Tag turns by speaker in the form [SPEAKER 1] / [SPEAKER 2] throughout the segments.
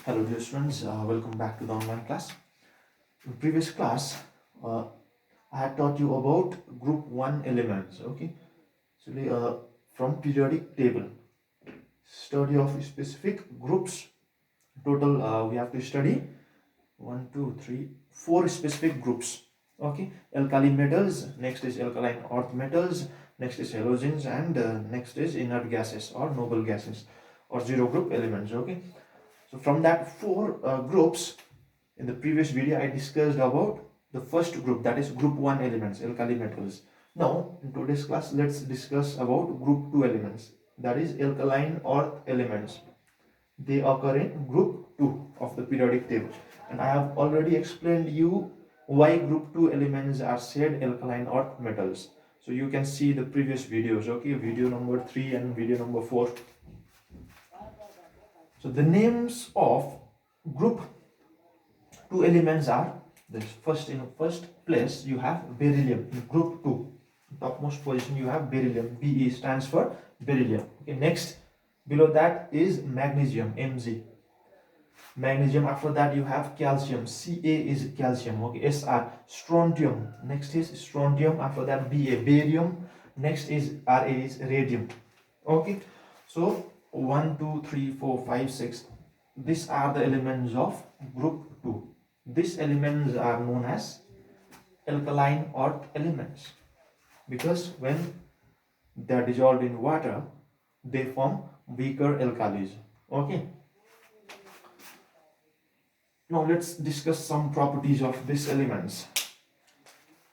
[SPEAKER 1] Hello dear students, welcome back to the online class. In previous class, uh, I had taught you about group 1 elements, okay? So from periodic table, study of specific groups. Total we have to study 1, 2, 3, 4 specific groups, okay? Alkali metals, next is alkaline earth metals, next is halogens, and next is inert gases or noble gases or zero group elements, okay? So from that four groups, in the previous video I discussed about the first group, that is group 1 elements, alkali metals. Now in today's class let's discuss about group 2 elements, that is alkaline earth elements. They occur in group 2 of the periodic table, and I have already explained you why group 2 elements are said alkaline earth metals. So you can see the previous videos, okay, video number 3 and video number 4. So the names of group 2 elements are this. First, in first place you have beryllium in group 2. Topmost position you have beryllium. Be stands for beryllium. Okay, next below that is magnesium, Mg. Magnesium. After that you have calcium. Ca is calcium. Okay, Sr. Strontium. Next is strontium. After that Ba, barium. Next is Ra is radium. Okay, so 1, 2, 3, 4, 5, 6. These are the elements of group 2. These elements are known as alkaline earth elements because when they are dissolved in water, they form weaker alkalis. Okay. Now let's discuss some properties of these elements.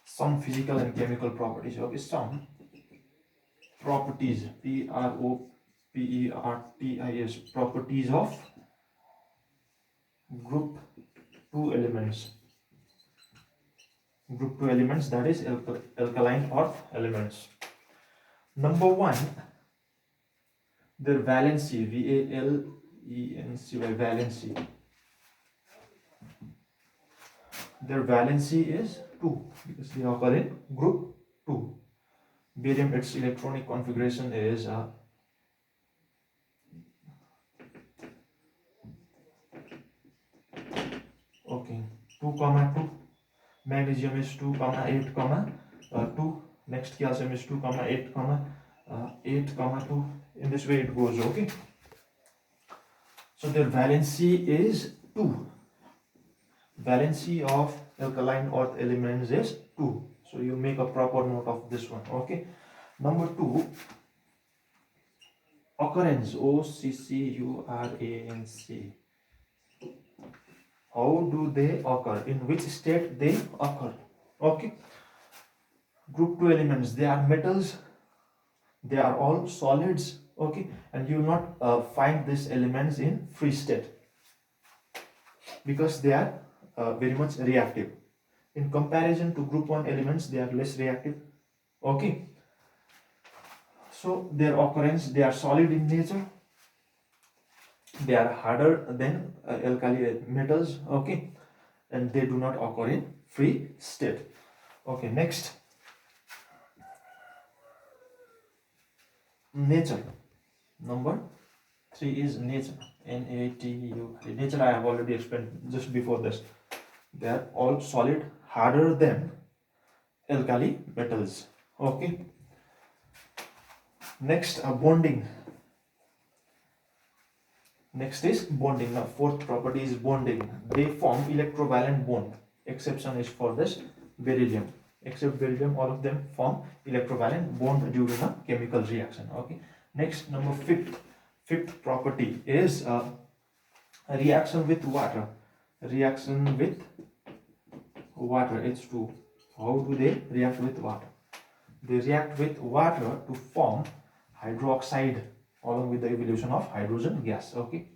[SPEAKER 1] Some physical and chemical properties. Okay, some properties. Properties. Properties of group 2 elements. Group 2 elements, that is alkaline earth elements. Number 1, their valency, valency, valency. Their valency is 2 because they occur in group 2. Barium, its electronic configuration is okay, 2, 2. Magnesium is 2, 8, 2. Next calcium is 2, 8, 8, 2. In this way it goes, okay. So their valency is 2. Valency of alkaline earth elements is 2. So you make a proper note of this one, okay. Number 2, occurrence, occurrence. How do they occur? In which state they occur? Okay. Group 2 elements, they are metals, they are all solids, okay, and you will not find these elements in free state because they are very much reactive. In comparison to group 1 elements, they are less reactive, okay. So their occurrence, they are solid in nature, they are harder than alkali metals, okay, and they do not occur in free state. Okay, next, nature. Number 3 is nature, Natu. Nature I have already explained just before this. They are all solid, harder than alkali metals, okay. Next, bonding. Next is bonding. Now fourth property is bonding. They form electrovalent bond. Exception is for this beryllium. Except beryllium, all of them form electrovalent bond during a chemical reaction. Okay. Next, number fifth property is a reaction with water. Reaction with water, H2. How do they react with water? They react with water to form hydroxide along with the evolution of hydrogen gas. Okay,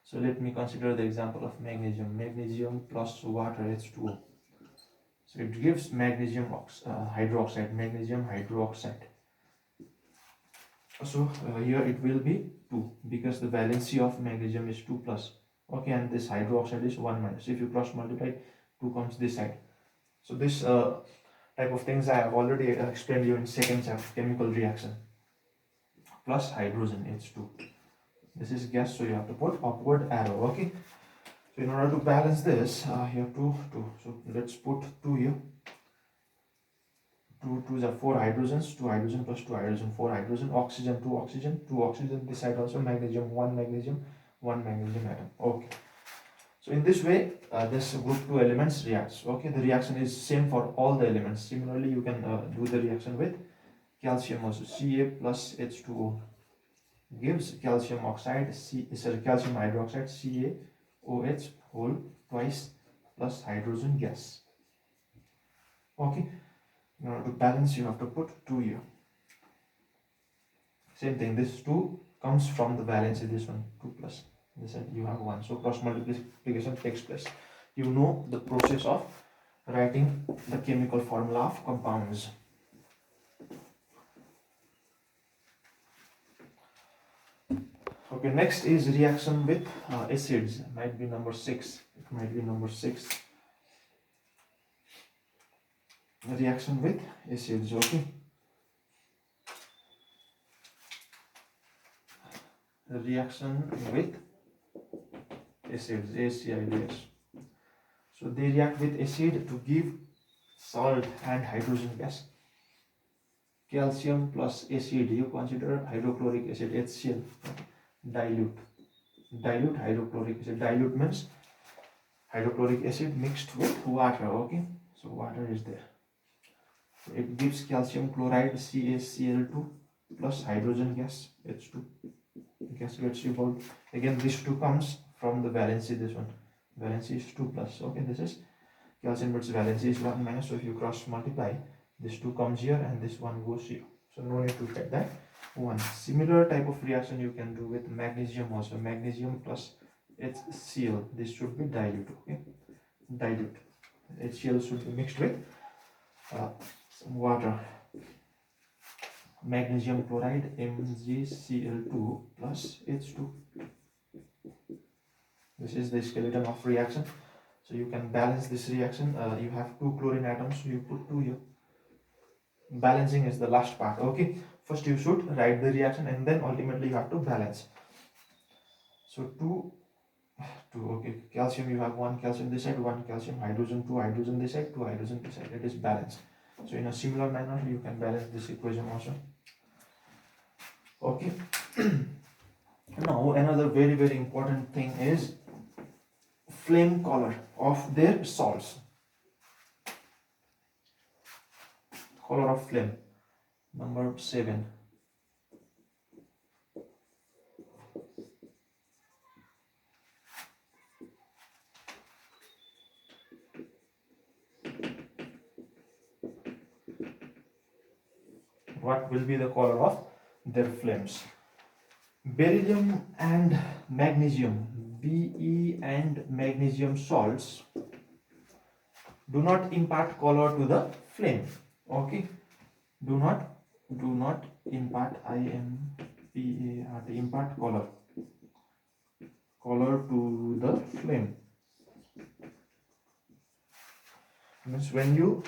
[SPEAKER 1] so let me consider the example of magnesium. Magnesium plus water, H2O. So it gives magnesium hydroxide, magnesium hydroxide. So here it will be 2 because the valency of magnesium is 2 plus. Okay, and this hydroxide is 1 minus. If you cross multiply, 2 comes this side. So this type of things I have already explained you in second chapter, chemical reaction. Plus hydrogen, H2. This is gas, so you have to put upward arrow, okay. So in order to balance this, you have two. So let's put 2 here. 2 2s are 4 hydrogens, 2 hydrogen plus 2 hydrogen, 4 hydrogen, oxygen, 2 oxygen, 2 oxygen. This side also magnesium, 1 magnesium, 1 magnesium atom. Okay. So in this way, this group 2 elements reacts. Okay, the reaction is same for all the elements. Similarly, you can do the reaction with calcium also. Ca plus H2O gives calcium oxide, calcium hydroxide, CaOH whole twice plus hydrogen gas. Okay, in order to balance, you have to put 2 here. Same thing, this 2 comes from the valency, this one 2 plus, this and you have 1. So cross multiplication takes place. You know the process of writing the chemical formula of compounds. Okay, next is reaction with acids. Might be number 6. It might be number 6. Reaction with acids. Okay. Reaction with acids. ACIDs. So they react with acid to give salt and hydrogen gas. Calcium plus acid. You consider hydrochloric acid HCl. Dilute hydrochloric acid. Dilute means hydrochloric acid mixed with water. Okay, so water is there. So it gives calcium chloride CaCl2 plus hydrogen gas H2. Gas gets evolved. Again, this 2 comes from the valency. This one valency is 2 plus. Okay, this is calcium, but valency is 1 minus. So if you cross multiply, this 2 comes here and this 1 goes here. So no need to get that 1. Similar type of reaction you can do with magnesium also. Magnesium plus HCl. This should be dilute. Okay, dilute. HCl should be mixed with some water. Magnesium chloride MgCl2 plus H2. This is the skeleton of reaction. So you can balance this reaction. You have 2 chlorine atoms, so you put 2 here. Balancing is the last part. Okay, first you should write the reaction and then ultimately you have to balance. So 2. Okay, calcium, you have 1 calcium this side, 1 calcium, hydrogen, 2 hydrogen this side, 2 hydrogen this side. It is balanced. So in a similar manner you can balance this equation also. Okay. Now another very important thing is flame color of their salts. Color of flame, number 7. What will be the color of their flames? Beryllium and magnesium, Be and magnesium salts do not impart color to the flame. Okay, do not impart impart color to the flame. Means when you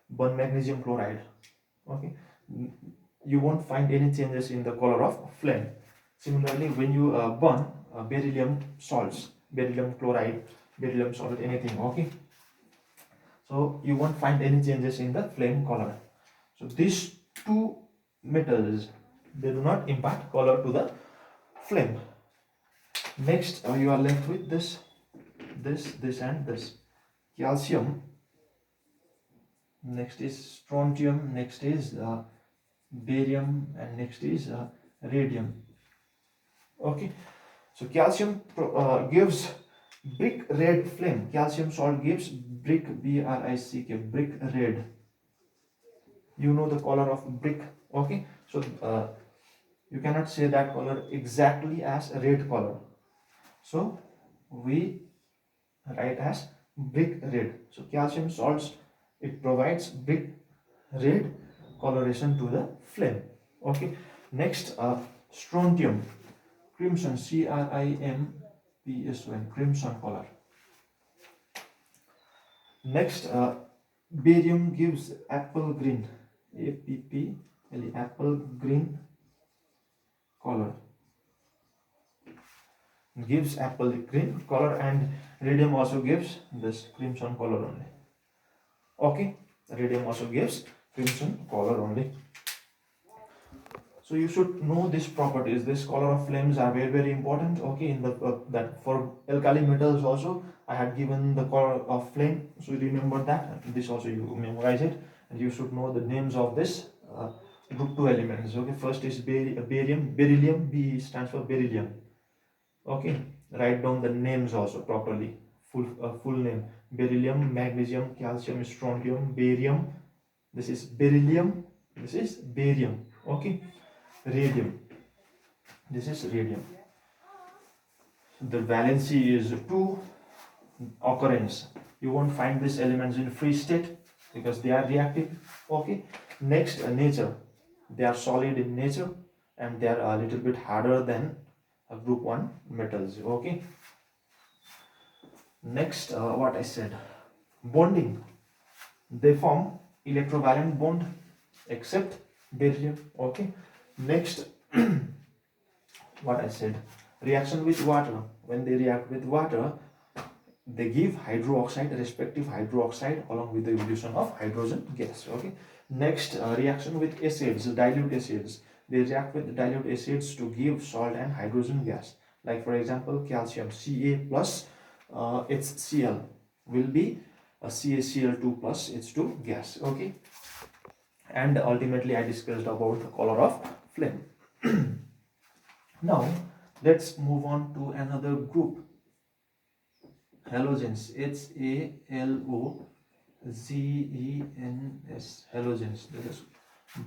[SPEAKER 1] burn magnesium chloride, okay, you won't find any changes in the color of flame. Similarly, when you burn beryllium salts, beryllium chloride, beryllium salt, anything, okay, so you won't find any changes in the flame color. So these 2 metals, they do not impart color to the flame. Next, you are left with this and this. Calcium, next is strontium, next is barium, and next is radium. Okay, so calcium gives brick red flame. Calcium salt gives brick, B-R-I-C-K, brick red. You know the color of brick. Okay, so you cannot say that color exactly as a red color, so we write as brick red. So calcium salts, it provides brick red coloration to the flame. Okay, next strontium, crimson, C-R-I-M-P-S-O-N, crimson color. Next barium gives apple green, apple green color. gives apple green color, and radium also gives this crimson color only. Okay, radium also gives crimson color only. So you should know these properties. This color of flames are very important. Okay, in the that for alkali metals also I had given the color of flame. So remember that. This also you memorize it, and you should know the names of this group 2 elements. Okay, first is barium, beryllium. B stands for beryllium. Okay, write down the names also properly. Full name: beryllium, magnesium, calcium, strontium, barium. This is beryllium. This is barium. Okay, radium. This is radium. The valency is 2 occurrence. You won't find these elements in free state because they are reactive. Okay. Next, nature. They are solid in nature and they are a little bit harder than group 1 metals. Okay. Next, what I said, bonding. They form electrovalent bond except beryllium. Okay. Next, what I said, reaction with water. When they react with water, they give hydroxide, respective hydroxide, along with the evolution of hydrogen gas. Okay. Next, reaction with acids, dilute acids. They react with dilute acids to give salt and hydrogen gas. Like for example, calcium Ca plus HCl will be a CaCl2 plus H2 gas. Okay. And ultimately, I discussed about the color of flame. Now, let's move on to another group. Halogens. Halogens. Halogens.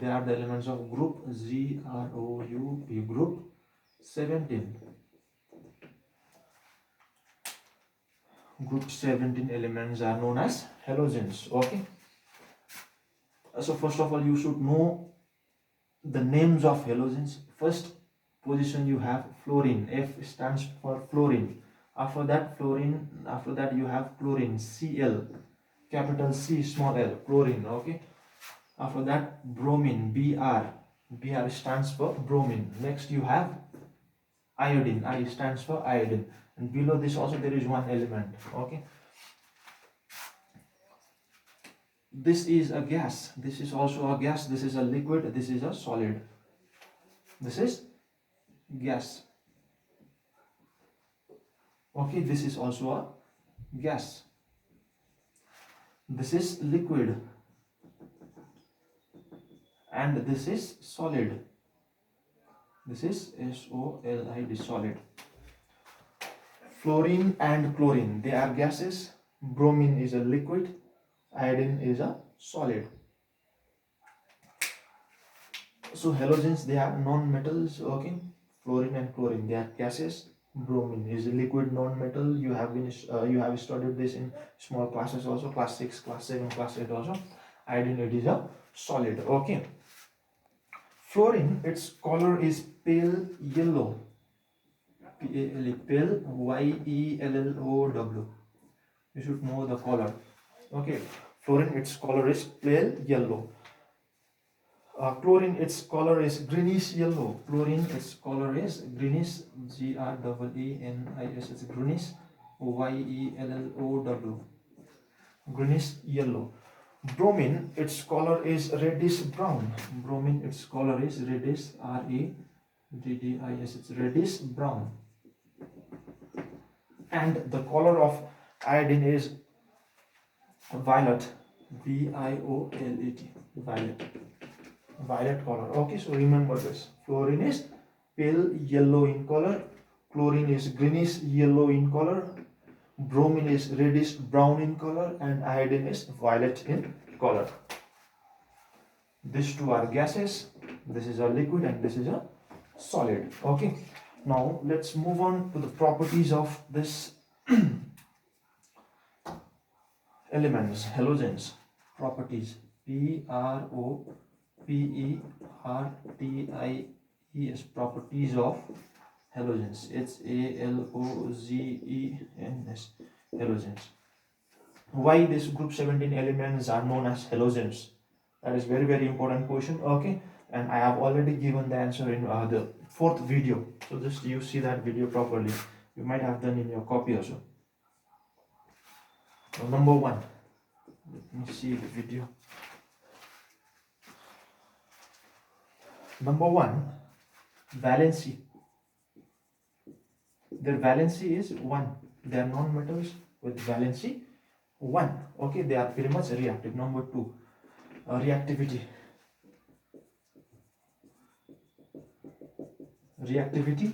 [SPEAKER 1] They are the elements of group GROUP, group 17. Group 17 elements are known as halogens. Okay. So first of all, you should know the names of halogens. First position you have fluorine. F stands for fluorine. After that you have chlorine, Cl, capital C small l, chlorine. Okay. After that bromine, Br stands for bromine. Next you have iodine, I stands for iodine, and below this also there is one element. Okay. This is a gas, this is also a gas, this is a liquid, this is a solid. This is gas. Okay, this is also a gas. This is liquid. And this is solid. This is SOLID, solid. Fluorine and chlorine, they are gases. Bromine is a liquid. Iodine is a solid. So halogens, they are non-metals. Okay, fluorine and chlorine, they are gases. Bromine is a liquid non-metal. You have studied this in small classes also, class 6, class 7, class 8 also. Iodine, it is a solid. Okay. Fluorine, its color is pale yellow. Pale, YELLOW. You should know the color. Okay. Fluorine, its color is pale yellow. Chlorine, its color is greenish yellow. Chlorine, its color is greenish, GREENIS, it's greenish, YELLOW, greenish yellow. Bromine, its color is reddish brown. Bromine, its color is reddish, REDDIS, it's reddish brown. And the color of iodine is violet, VIOLET, violet. Violet color. Okay, so remember this. Fluorine is pale yellow in color. Chlorine is greenish yellow in color. Bromine is reddish brown in color, and iodine is violet in color. These two are gases. This is a liquid and this is a solid. Okay. Now let's move on to the properties of this elements, halogens. Properties. PROPERTIES, properties of halogens. HALOGENS, halogens. Why this group 17 elements are known as halogens? That is very important question. Okay, and I have already given the answer in the 4th video. So just you see that video properly. You might have done in your copy also. Now, number 1. Let me see the video. Number 1, valency. Their valency is 1. They are non-metals with valency 1. Okay, they are very much reactive. Number 2, reactivity. Reactivity,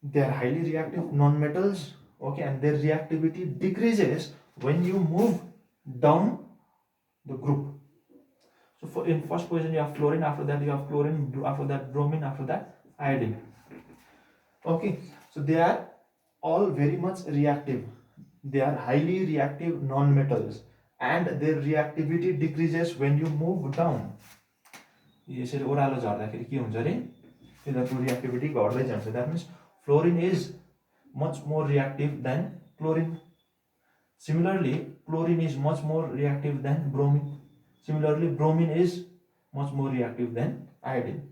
[SPEAKER 1] they are highly reactive non-metals. Okay, and their reactivity decreases when you move down the group. So in first position you have fluorine, after that you have chlorine, after that bromine, after that iodine. Okay, so they are all very much reactive. They are highly reactive non-metals, and their reactivity decreases when you move down. यसरी ओह्रालो झर्दाखेरि के हुन्छ अरे तिनीहरूको reactivity घट्दै जान्छ. That means fluorine is much more reactive than chlorine. Similarly, chlorine is much more reactive than bromine. Similarly, bromine is much more reactive than iodine.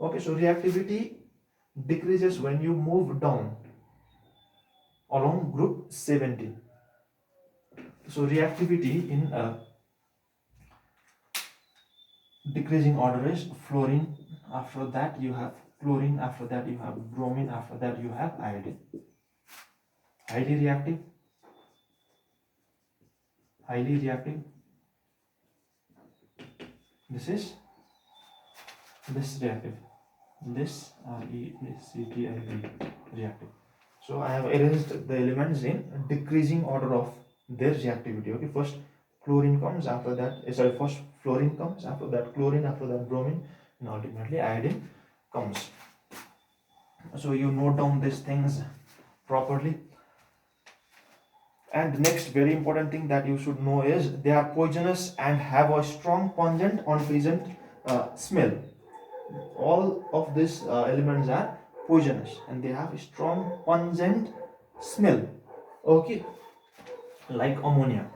[SPEAKER 1] Okay, so reactivity decreases when you move down along group 17. So reactivity in decreasing order is fluorine, after that you have chlorine, after that you have bromine, after that you have iodine. Highly reactive, highly reactive. This is this reactive, this ReACTIV reactive. So I have arranged the elements in decreasing order of their reactivity. Okay, first chlorine comes, after that first fluorine comes, after that chlorine, after that bromine, and ultimately iodine comes. So you note down these things properly. And the next very important thing that you should know is they are poisonous and have a strong pungent unpleasant smell. All of these elements are poisonous and they have a strong pungent smell. Okay, like ammonia.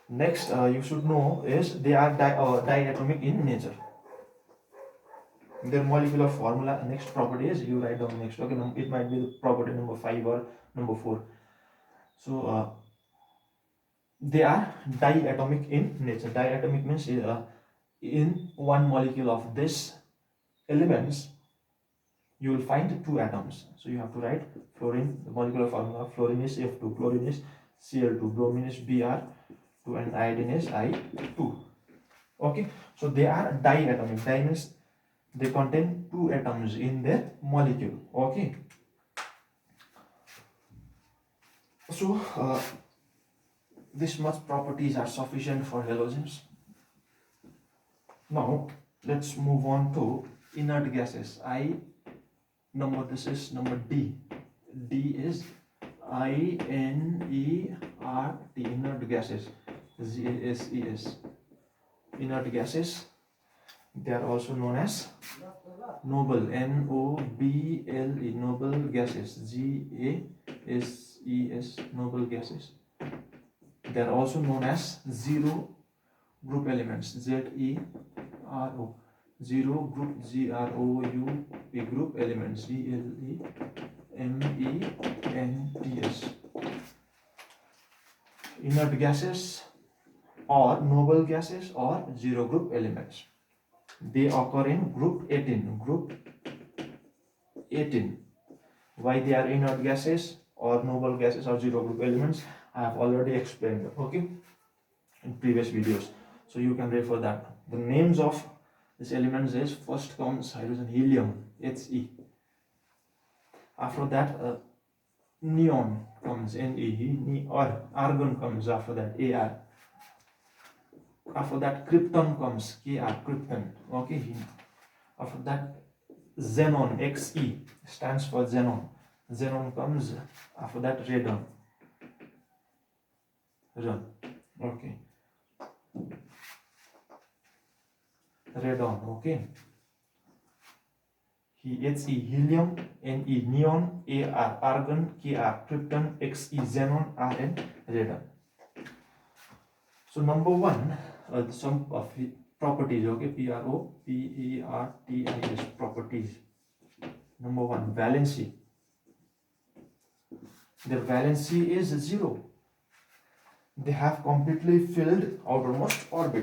[SPEAKER 1] Next you should know is they are diatomic in nature. Their molecular formula, next property is, you write down next. Okay, it might be the property number 5 or number 4. So they are diatomic in nature. Diatomic means in one molecule of this elements you will find 2 atoms. So you have to write fluorine. The molecular formula, fluorine is F2, chlorine is Cl2, bromine is Br2, and iodine is I2. Okay, so they are diatomic. Di means they contain 2 atoms in their molecule. Okay, so this much properties are sufficient for halogens. Now let's move on to inert gases. This is number D. D is INERT, inert gases. GASES, inert gases. They are also known as noble, NOBLE, noble gases. GASES, noble gases. They are also known as zero group elements. ZERO, zero group, GROUP group elements. GLEMENTS. Inert gases or noble gases or zero group elements. They occur in group 18. Group 18. Why they are inert gases or noble gases or zero group elements, I have already explained, okay, in previous videos. So you can refer that. The names of these elements is, first comes hydrogen, helium, He. After that neon comes, Ne, or argon comes after that, Ar. After that krypton comes, Kr, krypton. Okay, after that xenon, Xe stands for xenon. Xenon comes, after that radon. Okay, radon. Okay, He, helium, Ne, neon, Ar, argon, Kr, krypton, Xe, xenon, Rn, radon. So number 1, some of the properties. Okay, PROPERTIS, properties. Number one, valency. Their valency is 0. They have completely filled outermost orbit.